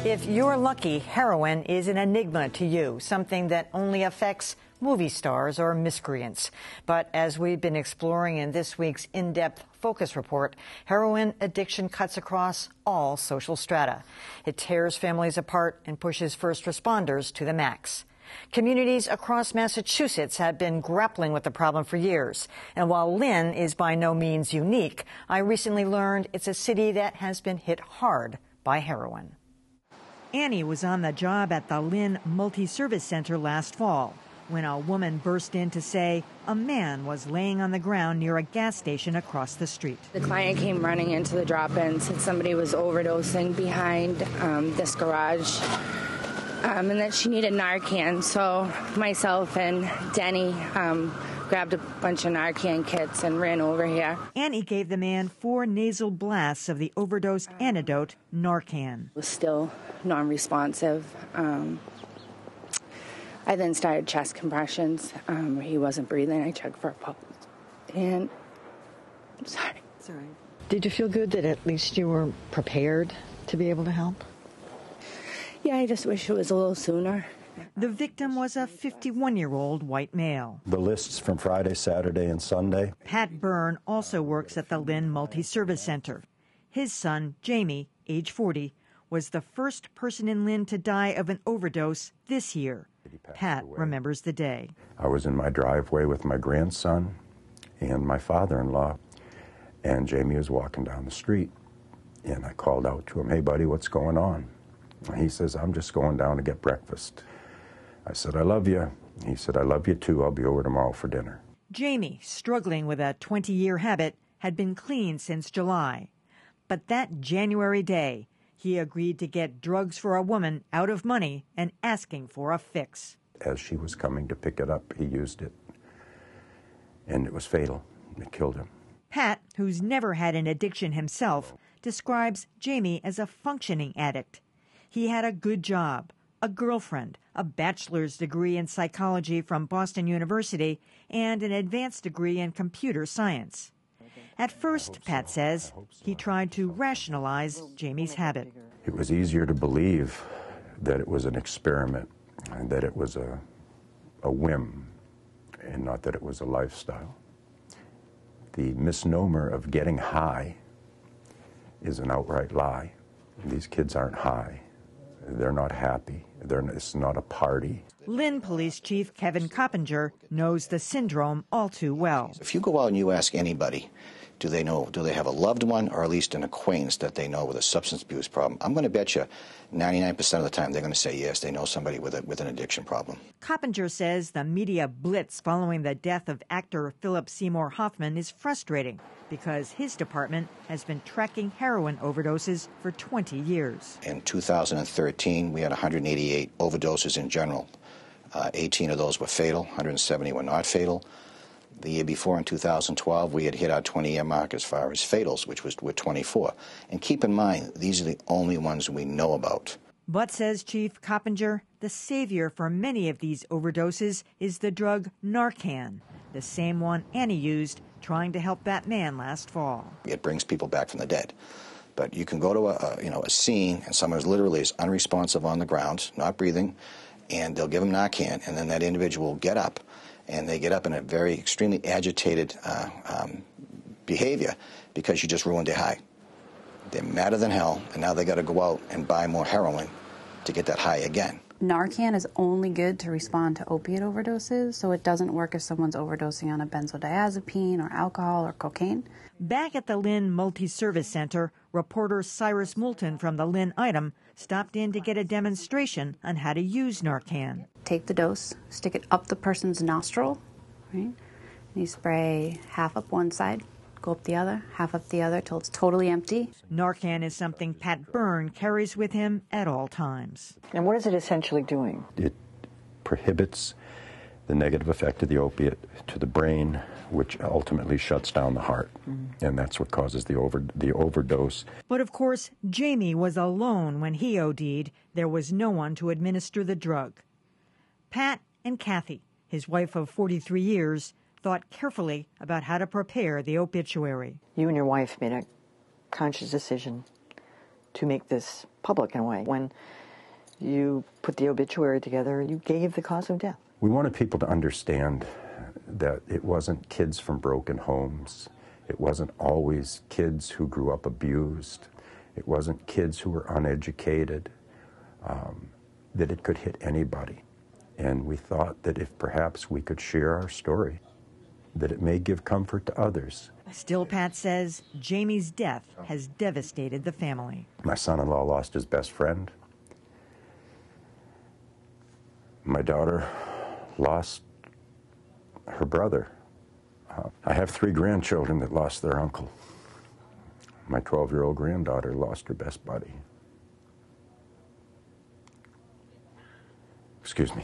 If you're lucky, heroin is an enigma to you, something that only affects movie stars or miscreants. But as we've been exploring in this week's in-depth focus report, heroin addiction cuts across all social strata. It tears families apart and pushes first responders to the max. Communities across Massachusetts have been grappling with the problem for years. And while Lynn is by no means unique, I recently learned it's a city that has been hit hard by heroin. Annie was on the job at the Lynn Multi-Service Center last fall when a woman burst in to say a man was laying on the ground near a gas station across the street. The client came running into the drop-in, said somebody was overdosing behind this garage and that she needed Narcan. So myself and Denny grabbed a bunch of Narcan kits and ran over here. Annie gave the man 4 nasal blasts of the overdose antidote, Narcan. Was still non-responsive. I then started chest compressions. He wasn't breathing. I checked for a pulse. And I'm sorry. It's all right. Did you feel good that at least you were prepared to be able to help? Yeah, I just wish it was a little sooner. The victim was a 51-year-old white male. The lists from Friday, Saturday, and Sunday. Pat Byrne also works at the Lynn Multi-Service Center. His son, Jamie, age 40, was the first person in Lynn to die of an overdose this year. Pat remembers the day. I was in my driveway with my grandson and my father-in-law, and Jamie was walking down the street. And I called out to him, "Hey, buddy, what's going on?" And he says, "I'm just going down to get breakfast." I said, "I love you." He said, "I love you too. I'll be over tomorrow for dinner." Jamie, struggling with a 20-year habit, had been clean since July. But that January day, he agreed to get drugs for a woman out of money and asking for a fix. As she was coming to pick it up, he used it, and it was fatal. It killed him. Pat, who's never had an addiction himself, describes Jamie as a functioning addict. He had a good job, a girlfriend, a bachelor's degree in psychology from Boston University, and an advanced degree in computer science. At first, Pat says, he tried to rationalize Jamie's habit. It was easier to believe that it was an experiment and that it was a whim and not that it was a lifestyle. The misnomer of getting high is an outright lie. These kids aren't high. They're not happy. It's not a party. Lynn Police Chief Kevin Coppinger knows the syndrome all too well. If you go out and you ask anybody, do they have a loved one or at least an acquaintance that they know with a substance abuse problem, I'm going to bet you 99% of the time they're going to say yes, they know somebody with an addiction problem. Coppinger says the media blitz following the death of actor Phillip Seymour Hoffman is frustrating because his department has been tracking heroin overdoses for 20 years. In 2013, we had 188 overdoses in general. 18 of those were fatal, 170 were not fatal. The year before, in 2012, we had hit our 20-year mark as far as fatals, which were 24. And keep in mind, these are the only ones we know about. But, says Chief Coppinger, the savior for many of these overdoses is the drug Narcan, the same one Annie used trying to help that man last fall. It brings people back from the dead. But you can go to a scene and someone literally is unresponsive on the ground, not breathing, and they'll give them Narcan, and then that individual will get up, and they get up in a very extremely agitated behavior because you just ruined their high. They're madder than hell, and now they got to go out and buy more heroin to get that high again. Narcan is only good to respond to opiate overdoses, so it doesn't work if someone's overdosing on a benzodiazepine or alcohol or cocaine. Back at the Lynn Multi-Service Center, reporter Cyrus Moulton from the Lynn Item stopped in to get a demonstration on how to use Narcan. Take the dose, stick it up the person's nostril, right? And you spray half up one side, go up the other, half up the other till it's totally empty. Narcan is something Pat Byrne carries with him at all times. And what is it essentially doing? It prohibits the negative effect of the opiate to the brain, which ultimately shuts down the heart. And that's what causes the overdose. But of course, Jamie was alone when he OD'd. There was no one to administer the drug. Pat and Kathy, his wife of 43 years, thought carefully about how to prepare the obituary. You and your wife made a conscious decision to make this public in a way. When you put the obituary together, you gave the cause of death. We wanted people to understand that it wasn't kids from broken homes. It wasn't always kids who grew up abused. It wasn't kids who were uneducated, that it could hit anybody. And we thought that if perhaps we could share our story, that it may give comfort to others. Still, Pat says Jamie's death has devastated the family. My son-in-law lost his best friend. My daughter lost her brother. I have 3 grandchildren that lost their uncle. My 12-year-old granddaughter lost her best buddy. Excuse me.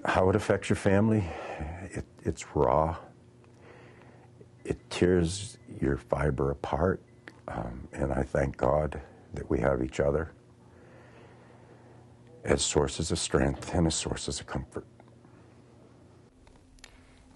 How it affects your family, it's raw. It tears your fiber apart, and I thank God that we have each other as sources of strength and as sources of comfort.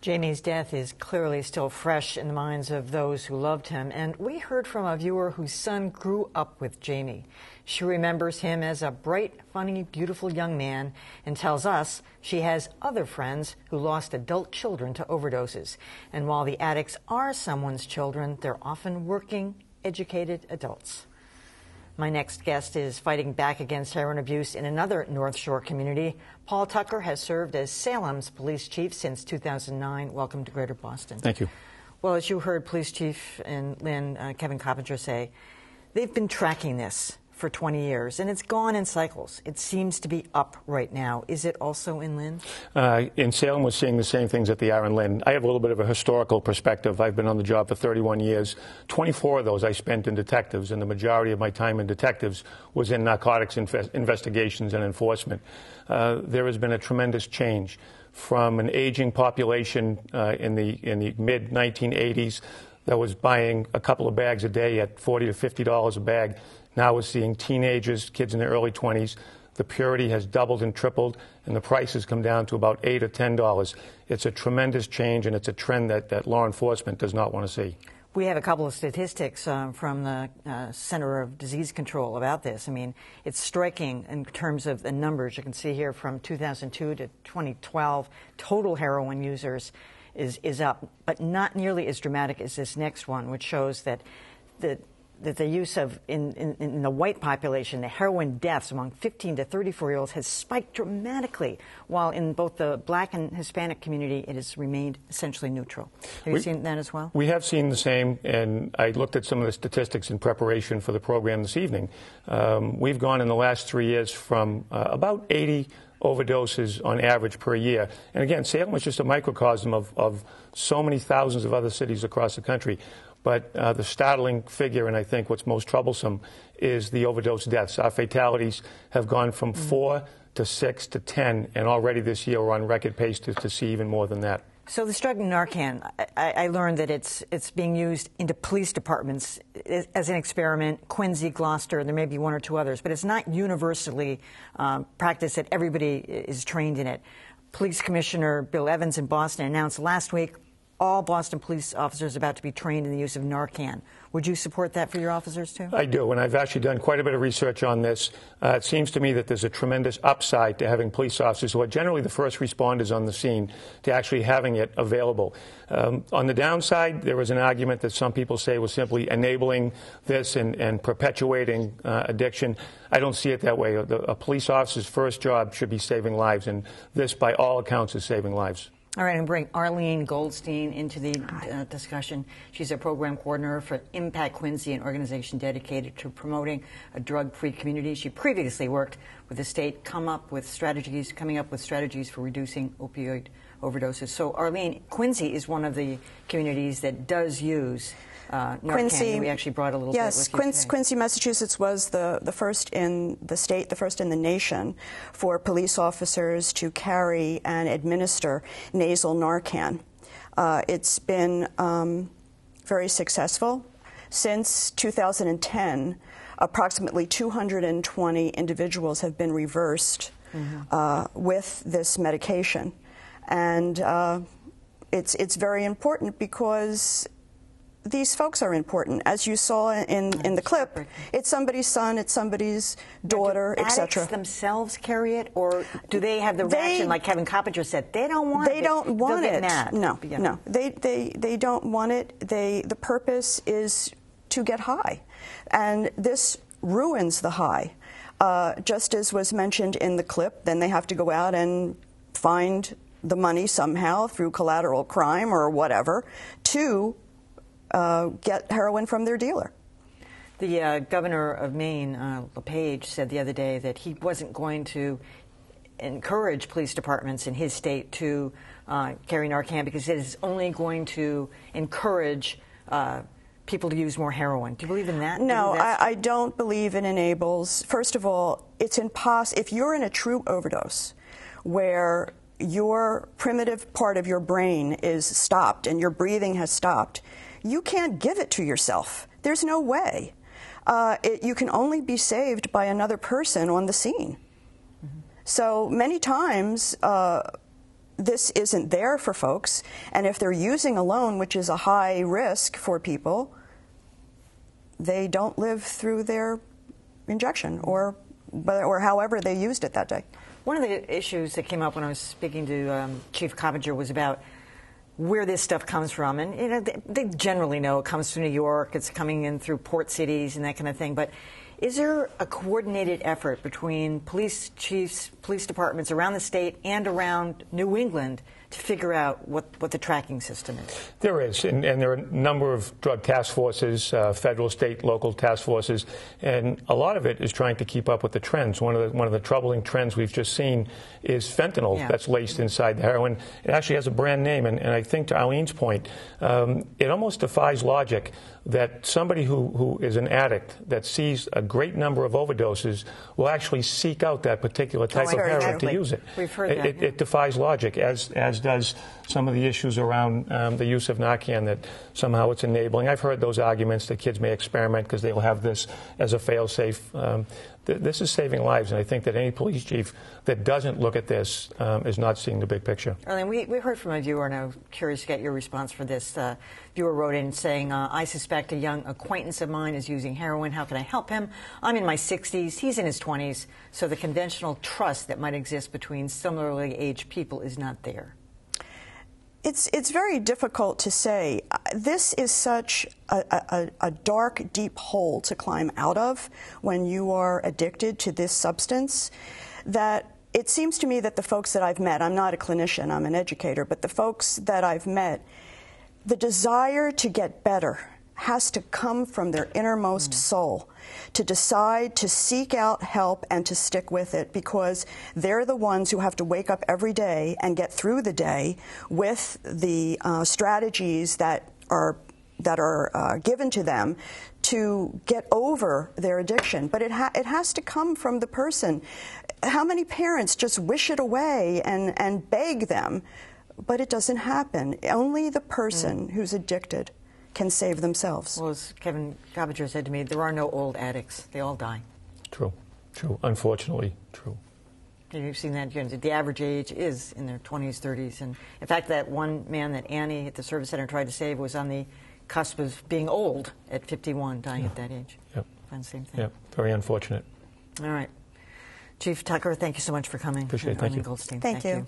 Jamie's death is clearly still fresh in the minds of those who loved him, and we heard from a viewer whose son grew up with Jamie. She remembers him as a bright, funny, beautiful young man and tells us she has other friends who lost adult children to overdoses. And while the addicts are someone's children, they're often working, educated adults. My next guest is fighting back against heroin abuse in another North Shore community. Paul Tucker has served as Salem's police chief since 2009. Welcome to Greater Boston. Thank you. Well, as you heard Police Chief and Lynn, Kevin Coppinger say, they've been tracking this for 20 years, and it's gone in cycles. It seems to be up right now. Is it also in Lynn? In Salem, we're seeing the same things that they are in Lynn. I have a little bit of a historical perspective. I've been on the job for 31 years. 24 of those I spent in detectives, and the majority of my time in detectives was in narcotics investigations and enforcement. There has been a tremendous change from an aging population in the mid-1980s that was buying a couple of bags a day at $40 to $50 a bag. Now we're seeing teenagers, kids in their early 20s. The purity has doubled and tripled, and the price has come down to about $8 or $10. It's a tremendous change, and it's a trend that law enforcement does not want to see. We have a couple of statistics from the Center of Disease Control about this. I mean, it's striking in terms of the numbers. You can see here from 2002 to 2012, total heroin users is up, but not nearly as dramatic as this next one, which shows that the use of, in the white population, the heroin deaths among 15 to 34-year-olds has spiked dramatically, while in both the black and Hispanic community it has remained essentially neutral. Have you seen that as well? We have seen the same, and I looked at some of the statistics in preparation for the program this evening. We've gone in the last 3 years from about 80 overdoses on average per year. And again, Salem was just a microcosm of so many thousands of other cities across the country. But the startling figure, and I think what's most troublesome, is the overdose deaths. Our fatalities have gone from 4 to 6 to 10, and already this year we're on record pace to see even more than that. So this drug Narcan, I learned that it's being used into police departments as an experiment. Quincy, Gloucester, there may be 1 or 2 others, but it's not universally practiced that everybody is trained in it. Police Commissioner Bill Evans in Boston announced last week all Boston police officers about to be trained in the use of Narcan. Would you support that for your officers, too? I do, and I've actually done quite a bit of research on this. It seems to me that there's a tremendous upside to having police officers, who are generally the first responders on the scene, to actually having it available. On the downside, there is an argument that some people say was simply enabling this and perpetuating addiction. I don't see it that way. A police officer's first job should be saving lives, and this, by all accounts, is saving lives. All right, I'm going to bring Arlene Goldstein into the discussion. She's a program coordinator for Impact Quincy, an organization dedicated to promoting a drug-free community. She previously worked with the state coming up with strategies for reducing opioid overdoses. So, Arlene, Quincy is one of the communities that does use Narcan. Quincy, we actually brought a little yes, bit with you today. Quincy, Massachusetts was the first in the state, the first in the nation, for police officers to carry and administer nasal Narcan. It's been very successful. Since 2010, approximately 220 individuals have been reversed with this medication. And it's very important because these folks are important. As you saw in the clip, it's somebody's son, it's somebody's daughter, etc. Do addicts themselves carry it, or do they have the reaction, like Kevin Coppinger said, they don't want it? They don't want it. Mad. No, no. They don't want it. The purpose is to get high. And this ruins the high. Just as was mentioned in the clip, then they have to go out and find the money somehow through collateral crime or whatever to get heroin from their dealer. The governor of Maine, LePage, said the other day that he wasn't going to encourage police departments in his state to carry Narcan because it is only going to encourage people to use more heroin. Do you believe in that? No, I don't believe it enables. First of all, it's impossible. If you're in a true overdose where your primitive part of your brain is stopped and your breathing has stopped, you can't give it to yourself. There's no way. You can only be saved by another person on the scene. Mm-hmm. So many times, this isn't there for folks, and if they're using alone, which is a high risk for people, they don't live through their injection or however they used it that day. One of the issues that came up when I was speaking to Chief Coppinger was about where this stuff comes from, and you know they generally know it comes from New York, it's coming in through port cities and that kind of thing, but is there a coordinated effort between police chiefs, police departments around the state and around New England to figure out what the tracking system is? There is, and there are a number of drug task forces, federal, state, local task forces, and a lot of it is trying to keep up with the trends. One of the troubling trends we've just seen is fentanyl that's laced inside the heroin. It actually has a brand name, and I think to Eileen's point, it almost defies logic that somebody who is an addict that sees a great number of overdoses will actually seek out that particular type of heroin to use it. We've heard that. It defies logic, as does some of the issues around the use of Narcan, that somehow it's enabling. I've heard those arguments that kids may experiment because they'll have this as a fail-safe. This is saving lives, and I think that any police chief that doesn't look at this is not seeing the big picture. Arlene, we heard from a viewer, and I'm curious to get your response for this. Viewer wrote in saying, I suspect a young acquaintance of mine is using heroin. How can I help him? I'm in my 60s. He's in his 20s. So the conventional trust that might exist between similarly aged people is not there. It's very difficult to say. This is such a dark, deep hole to climb out of when you are addicted to this substance that it seems to me that the folks that I've met, I'm not a clinician, I'm an educator, but the folks that I've met, the desire to get better has to come from their innermost soul, to decide to seek out help and to stick with it, because they're the ones who have to wake up every day and get through the day with the strategies that are given to them to get over their addiction. But it has to come from the person. How many parents just wish it away and beg them, but it doesn't happen. Only the person who's addicted can save themselves. Well, as Kevin Coppinger said to me, there are no old addicts. They all die. True. Unfortunately, true. You've seen that. The average age is in their 20s, 30s. And in fact, that one man that Annie at the service center tried to save was on the cusp of being old at 51, dying at that age. Yep. Find the same thing. Yep. Very unfortunate. All right. Chief Tucker, thank you so much for coming. Appreciate it. Thank you. Goldstein, thank you.